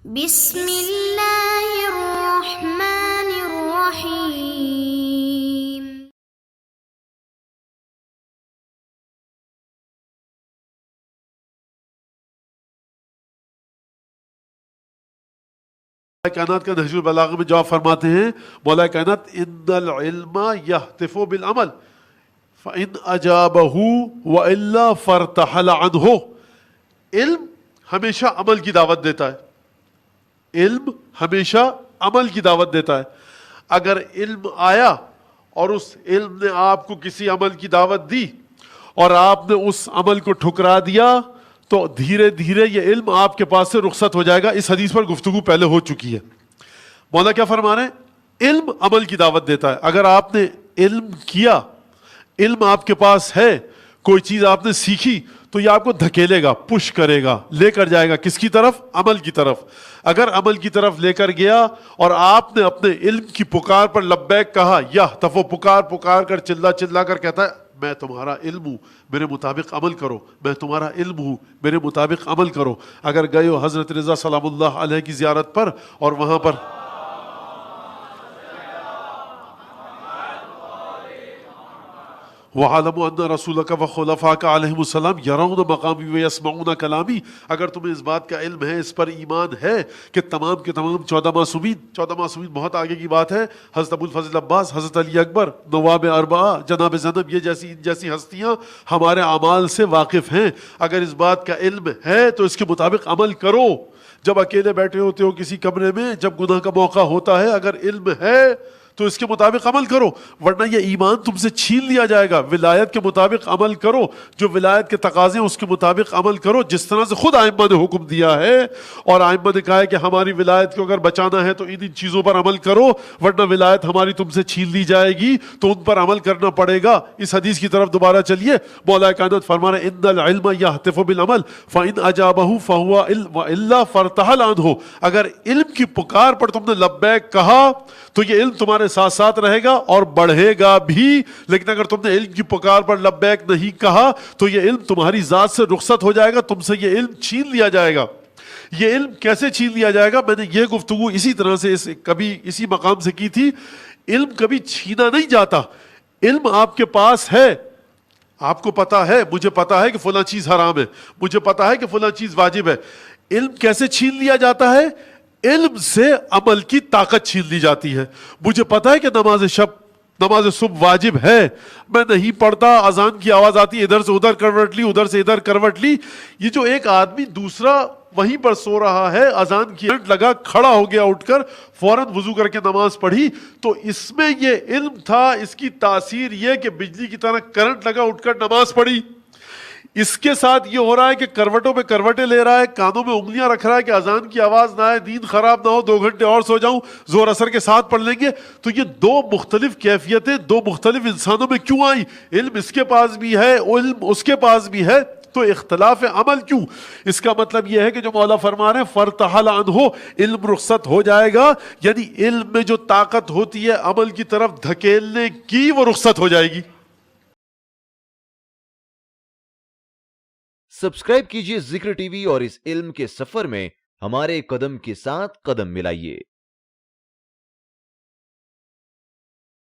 بسم اللہ الرحمن الرحیم. کائنات کا نہج البلاغہ میں جواب فرماتے ہیں مولا کائنات ان العلم یہتف بالعمل فإن اجابہ والا فارتحل عنہ. علم ہمیشہ عمل کی دعوت دیتا ہے. علم ہمیشہ عمل کی دعوت دیتا ہے. اگر علم آیا اور اس علم نے آپ کو کسی عمل کی دعوت دی اور آپ نے اس عمل کو ٹھکرا دیا تو دھیرے دھیرے یہ علم آپ کے پاس سے رخصت ہو جائے گا. اس حدیث پر گفتگو پہلے ہو چکی ہے. مولا کیا فرما رہے ہیں؟ علم عمل کی دعوت دیتا ہے. اگر آپ نے علم کیا، علم آپ کے پاس ہے، کوئی چیز آپ نے سیکھی تو یہ آپ کو دھکیلے گا، پش کرے گا، لے کر جائے گا کس کی طرف؟ عمل کی طرف. اگر عمل کی طرف لے کر گیا اور آپ نے اپنے علم کی پکار پر لبیک کہا، یا تفو پکار پکار کر چلا چلا کر کہتا ہے میں تمہارا علم ہوں میرے مطابق عمل کرو، میں تمہارا علم ہوں میرے مطابق عمل کرو. اگر گئے ہو حضرت رضا سلام اللہ علیہ کی زیارت پر اور وہاں پر وَعَلَمُوا أَنَّ رَسُولَكَ وَخُلَفَاءَكَ عَلَيْهِمُ السَّلَامُ يَرَوْنَ مَقَامِي وَيَسْمَعُونَ كَلَامِي. اگر تمہیں اس بات کا علم ہے، اس پر ایمان ہے کہ تمام کے تمام 14 معصومین بہت آگے کی بات ہے، حضرت ابوالفضل عباس، حضرت علی اکبر، نواب اربعہ، جناب زینب، یہ جیسی ہستیاں ہمارے اعمال سے واقف ہیں. اگر اس بات کا علم ہے تو اس کے مطابق عمل کرو. جب اکیلے بیٹھے ہوتے ہو کسی کمرے میں، جب گناہ کا موقع ہوتا ہے، اگر علم ہے تو اس کے مطابق عمل کرو، ورنہ یہ ایمان تم سے چھین لیا جائے گا. ولایت کے مطابق عمل کرو، جو ولایت کے تقاضے ہیں اس کے مطابق عمل کرو، جس طرح سے خود آئمہ نے حکم دیا ہے. اور آئمہ نے کہا ہے کہ ہماری ولایت کو اگر بچانا ہے تو ان چیزوں پر عمل کرو، ورنہ ولایت ہماری تم سے چھین لی جائے گی، تو ان پر عمل کرنا پڑے گا. اس حدیث کی طرف دوبارہ چلیے. مولا کائنات فرما رہے ان العلم یہتف بالعمل فإن اجابہ فہو والا فارتحل عنہ. اگر علم کی پکار پر تم نے لبیک کہا تو یہ علم تمہارے ساتھ ساتھ رہے گا اور بڑھے گا بھی. لیکن اگر تم نے علم کی پکار پر لبیک نہیں کہا تو یہ علم تمہاری ذات سے رخصت ہو جائے گا، تم سے یہ علم چھین لیا جائے گا. یہ علم کیسے چھین لیا جائے گا؟ میں نے یہ گفتگو اسی طرح سے کبھی اسی مقام سے کی تھی. علم کبھی چھینا نہیں جاتا. علم آپ کے پاس ہے، آپ کو پتا ہے، مجھے پتا ہے کہ فلاں چیز حرام ہے، مجھے پتا ہے کہ فلاں چیز واجب ہے. علم کیسے چھین لیا جاتا ہے؟ علم سے عمل کی طاقت چھین لی جاتی ہے. مجھے پتا ہے کہ نماز صبح واجب ہے، میں نہیں پڑھتا، اذان کی آواز آتی ہے، ادھر سے ادھر کروٹ لی، ادھر سے ادھر کروٹ لی. یہ جو ایک آدمی دوسرا وہیں پر سو رہا ہے، اذان کی گھنٹ لگا، کھڑا ہو گیا اٹھ کر، فوراً وضو کر کے نماز پڑھی، تو اس میں یہ علم تھا. اس کی تاثیر یہ کہ بجلی کی طرح کرنٹ لگا، اٹھ کر نماز پڑھی. اس کے ساتھ یہ ہو رہا ہے کہ کروٹوں پہ کروٹیں لے رہا ہے، کانوں میں انگلیاں رکھ رہا ہے کہ اذان کی آواز نہ آئے، نیند خراب نہ ہو، 2 گھنٹے اور سو جاؤں، زور اثر کے ساتھ پڑھ لیں گے. تو یہ 2 مختلف کیفیتیں 2 مختلف انسانوں میں کیوں آئی؟ علم اس کے پاس بھی ہے، علم اس کے پاس بھی ہے، تو اختلاف عمل کیوں؟ اس کا مطلب یہ ہے کہ جو مولا فرما رہے ہیں فارتحل عنہ، علم رخصت ہو جائے گا، یعنی علم میں جو طاقت ہوتی ہے عمل کی طرف دھکیلنے کی، وہ رخصت ہو جائے گی. سبسکرائب کیجئے ذکر ٹی وی اور اس علم کے سفر میں ہمارے قدم کے ساتھ قدم ملائیے.